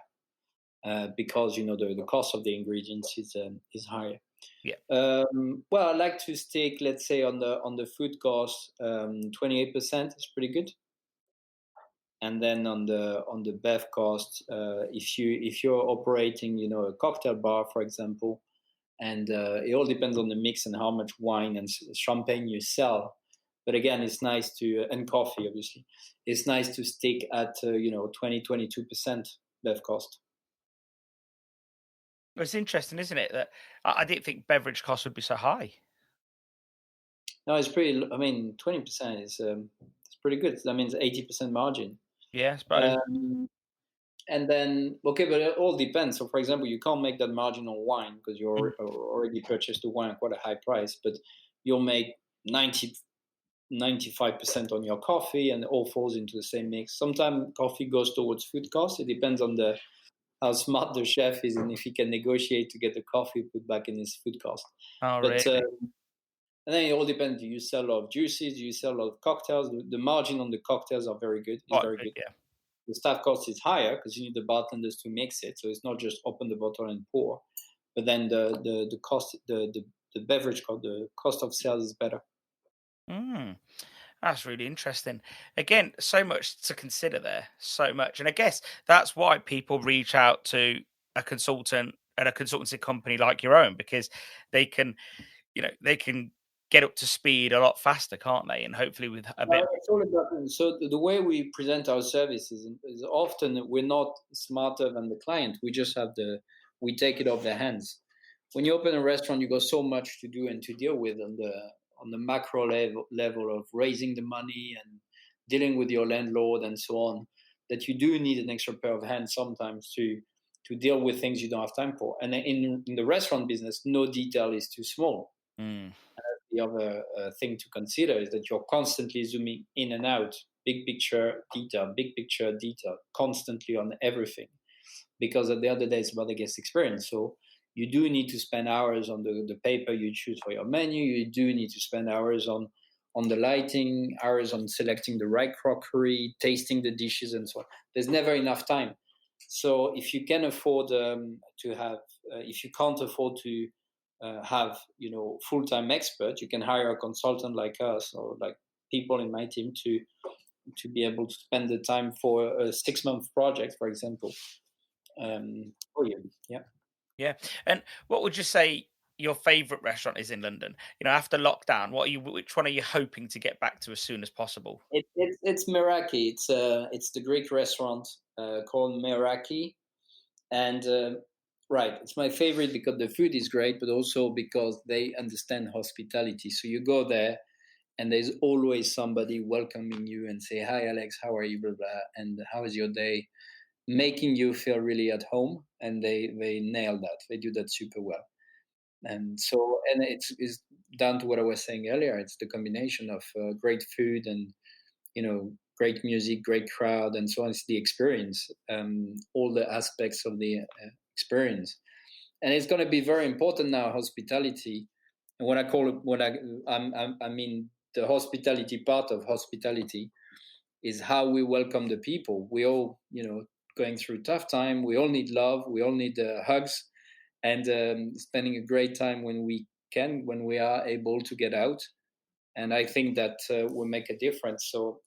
Speaker 2: because the cost of the ingredients is higher.
Speaker 1: Yeah.
Speaker 2: Well, I like to stick, let's say, on the food cost. 28% is pretty good, and then on the bev cost, if you're operating, a cocktail bar, for example, and it all depends on the mix and how much wine and champagne you sell. But again, it's nice to, and coffee, obviously, it's nice to stick at 20-22% bev cost.
Speaker 1: It's interesting, isn't it, that I didn't think beverage costs would be so high.
Speaker 2: No, it's pretty. I mean, 20% is it's pretty good. That means 80% margin.
Speaker 1: Yeah, I suppose.
Speaker 2: And then, okay, but it all depends. So, for example, you can't make that margin on wine because you already purchased the wine at quite a high price, but you'll make 95% on your coffee, and it all falls into the same mix. Sometimes coffee goes towards food costs. It depends on how smart the chef is and if he can negotiate to get the coffee put back in his food cost.
Speaker 1: Oh,
Speaker 2: But
Speaker 1: really?
Speaker 2: and then it all depends. Do you sell a lot of juices? Do you sell a lot of cocktails? The margin on the cocktails are very good. Is
Speaker 1: Quite
Speaker 2: very
Speaker 1: big,
Speaker 2: good.
Speaker 1: yeah.
Speaker 2: The staff cost is higher because you need the bartenders to mix it. So it's not just open the bottle and pour. But then the cost, the beverage cost, the cost of sales is better.
Speaker 1: Mm, that's really interesting. Again, so much to consider there, so much. And I guess that's why people reach out to a consultant at a consultancy company like your own, because they can, they can get up to speed a lot faster, can't they? And hopefully with a bit.
Speaker 2: It's all about, so the way we present our services is often we're not smarter than the client. We just we take it off their hands. When you open a restaurant, you got so much to do and to deal with on the macro level of raising the money and dealing with your landlord and so on, that you do need an extra pair of hands sometimes to deal with things you don't have time for. And in the restaurant business, no detail is too small.
Speaker 1: Mm,
Speaker 2: The other thing to consider is that you're constantly zooming in and out, big picture detail, constantly on everything, because at the end of the day, it's about the guest experience. So you do need to spend hours on the paper you choose for your menu. You do need to spend hours on the lighting, hours on selecting the right crockery, tasting the dishes, and so on. There's never enough time. So if you can afford if you can't afford to have full-time expert, you can hire a consultant like us or like people in my team to be able to spend the time for a 6-month project, for example. For you, yeah.
Speaker 1: yeah. And what would you say your favorite restaurant is in London? After lockdown, which one are you hoping to get back to as soon as possible?
Speaker 2: It's Meraki. It's the Greek restaurant called Meraki, and right, it's my favorite because the food is great, but also because they understand hospitality. So you go there, and there's always somebody welcoming you and say, "Hi, Alex, how are you?" Blah blah, and how is your day? Making you feel really at home, and they nail that. They do that super well. And so, and it's down to what I was saying earlier. It's the combination of great food and great music, great crowd, and so on. It's the experience, all the aspects of the experience, and it's going to be very important now. Hospitality, and what I call it, I mean, the hospitality part of hospitality is how we welcome the people. We all, going through tough time. We all need love. We all need hugs, and spending a great time when we can, when we are able to get out. And I think that will make a difference. So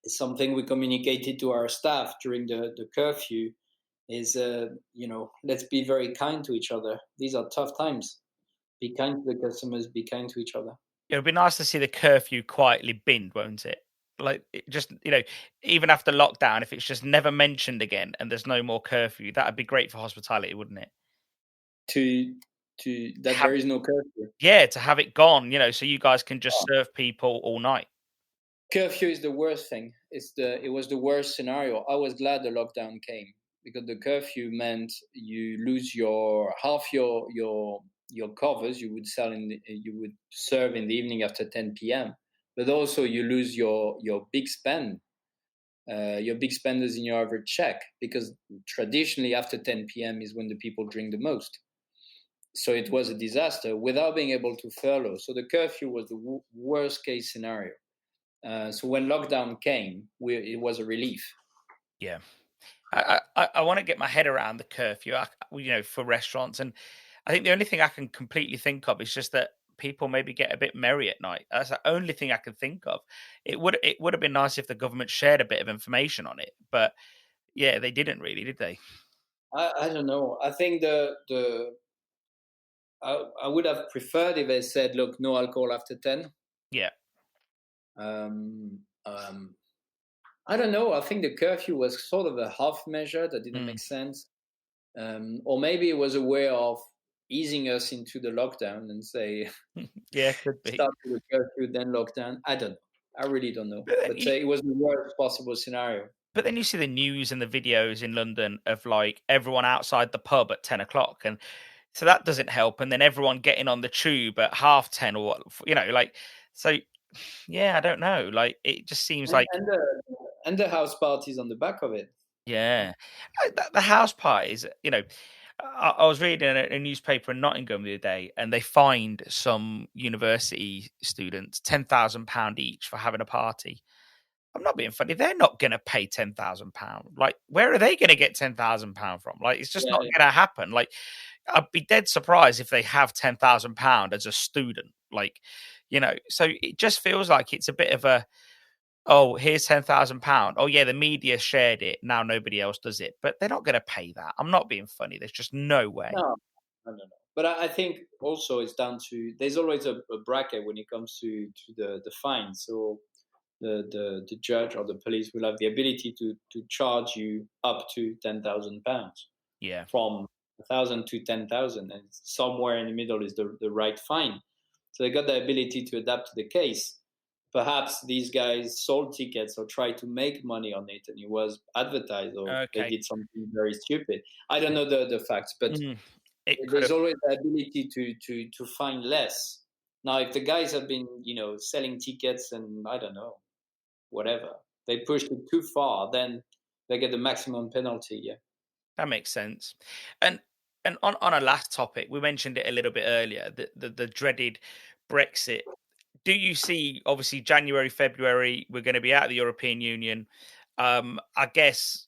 Speaker 2: it's something we communicated to our staff during the curfew is, let's be very kind to each other. These are tough times. Be kind to the customers, be kind to each other.
Speaker 1: It would be nice to see the curfew quietly binned, won't it? Like, it just, even after lockdown, if it's just never mentioned again and there's no more curfew, that'd be great for hospitality, wouldn't it?
Speaker 2: to that
Speaker 1: Have
Speaker 2: there is no curfew.
Speaker 1: Yeah, to have it gone, so you guys can just serve people all night.
Speaker 2: Curfew is the worst thing. It was the worst scenario. I was glad the lockdown came because the curfew meant you lose your half your covers you would sell you would serve in the evening after 10 p.m. But also you lose your big your big spenders in your average check, because traditionally after 10 p.m. is when the people drink the most. So it was a disaster without being able to furlough. So the curfew was the worst case scenario. So when lockdown came, it was a relief.
Speaker 1: Yeah. I want to get my head around the curfew, for restaurants, and I think the only thing I can completely think of is just that people maybe get a bit merry at night. That's the only thing I can think of. It would have been nice if the government shared a bit of information on it, but yeah, they didn't really, did they?
Speaker 2: I don't know. I think I would have preferred if they said, look, no alcohol after 10.
Speaker 1: Yeah.
Speaker 2: Um, um, I don't know. I think the curfew was sort of a half measure that didn't
Speaker 1: Mm.
Speaker 2: make sense. Or maybe it was a way of easing us into the lockdown and say,
Speaker 1: Yeah, could be.
Speaker 2: start with the curfew, then lockdown. I don't know. I really don't know.
Speaker 1: But then
Speaker 2: But it was the worst possible scenario.
Speaker 1: you see the news and the videos in London of like everyone outside the pub at 10 o'clock, and so that doesn't help. And then everyone getting on the tube at 10:30 or what, like, so yeah, I don't know. Like, it just seems
Speaker 2: And,
Speaker 1: like,
Speaker 2: the house parties on the back of it.
Speaker 1: yeah, the house parties. I was reading a newspaper in Nottingham the other day, and they fined some university students £10,000 each for having a party. I'm not being funny. They're not going to pay £10,000. Like, where are they going to get £10,000 from? Like, it's just not
Speaker 2: Yeah.
Speaker 1: going to happen. Like, I'd be dead surprised if they have £10,000 as a student. Like, so it just feels like it's a bit of a, oh, here's £10,000. Oh yeah, the media shared it. Now nobody else does it, but they're not going to pay that. I'm not being funny. There's just no way.
Speaker 2: No, no, no, no. But I think also it's down to, there's always a bracket when it comes to the fine. So the judge or the police will have the ability to charge you up to £10,000,
Speaker 1: Yeah.
Speaker 2: from 1,000 to 10,000, and somewhere in the middle is the right fine. So they got the ability to adapt to the case. Perhaps these guys sold tickets or tried to make money on it, and it was advertised, or they
Speaker 1: Okay.
Speaker 2: did something very stupid. I don't know the facts, but
Speaker 1: Mm, it could
Speaker 2: there's
Speaker 1: have.
Speaker 2: always the ability to find less. Now, if the guys have been, selling tickets and I don't know, whatever, they pushed it too far, then they get the maximum penalty. Yeah.
Speaker 1: That makes sense. And on a last topic, we mentioned it a little bit earlier, the dreaded Brexit. Do you see, obviously, January, February, we're going to be out of the European Union. I guess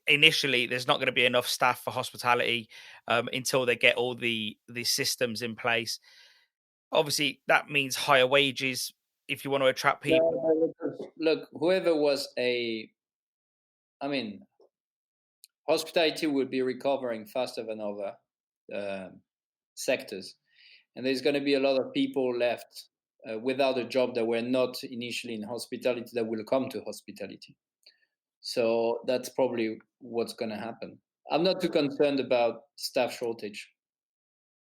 Speaker 1: initially there's not going to be enough staff for hospitality until they get all the systems in place. Obviously, that means higher wages if you want to attract people.
Speaker 2: No, look, whoever was I mean, hospitality will be recovering faster than other uh, sectors, and there's going to be a lot of people left without a job that were not initially in hospitality that will come to hospitality. So that's probably what's going to happen. I'm not too concerned about staff shortage.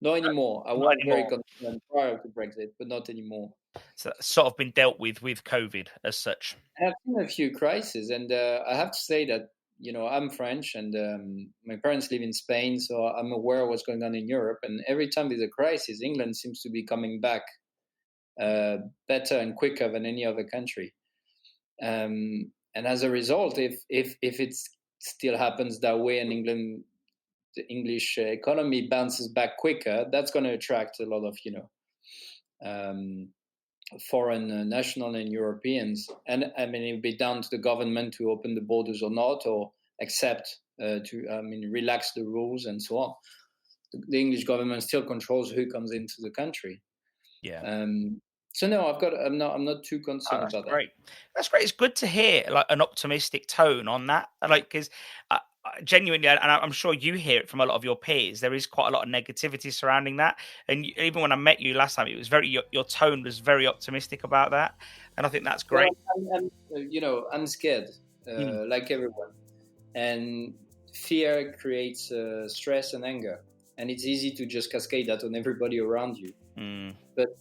Speaker 2: Not anymore. I
Speaker 1: Not
Speaker 2: was very
Speaker 1: anymore.
Speaker 2: concerned prior to Brexit, but not anymore.
Speaker 1: So that's sort of been dealt with COVID as such.
Speaker 2: I've seen a few crises, and I have to say that I'm French, and my parents live in Spain, so I'm aware of what's going on in Europe. And every time there's a crisis, England seems to be coming back uh, better and quicker than any other country. And as a result, if it still happens that way, and the English economy bounces back quicker, that's going to attract a lot of um, foreign national and Europeans. And I mean, it'll be down to the government to open the borders or not, or accept relax the rules and so on. The English government still controls who comes into the country.
Speaker 1: Yeah.
Speaker 2: Um, so no, I'm not too
Speaker 1: Oh,
Speaker 2: concerned
Speaker 1: that's
Speaker 2: about that.
Speaker 1: great. That's great. It's good to hear like an optimistic tone on that. Like, because genuinely, and I'm sure you hear it from a lot of your peers, there is quite a lot of negativity surrounding that. And even when I met you last time, it was your tone was very optimistic about that, and I think that's great.
Speaker 2: I'm scared, like everyone, and fear creates stress and anger, and it's easy to just cascade that on everybody around you. But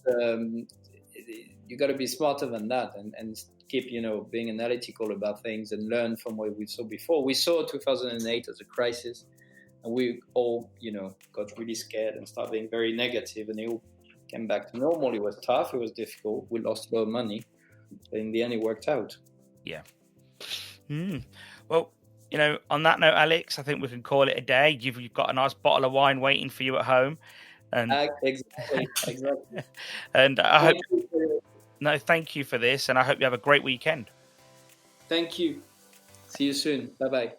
Speaker 2: you got to be smarter than that, and keep being analytical about things and learn from what we saw before. We saw 2008 as a crisis, and we all got really scared and started being very negative, and it all came back to normal. It was tough, it was difficult, we lost a lot of money, but in the end it worked out.
Speaker 1: Yeah. Well, on that note, Alex, I think we can call it a day. You've got a nice bottle of wine waiting for you at home, and
Speaker 2: exactly.
Speaker 1: And I hope. No, thank you for this, and I hope you have a great weekend.
Speaker 2: Thank you. See you soon. Bye-bye.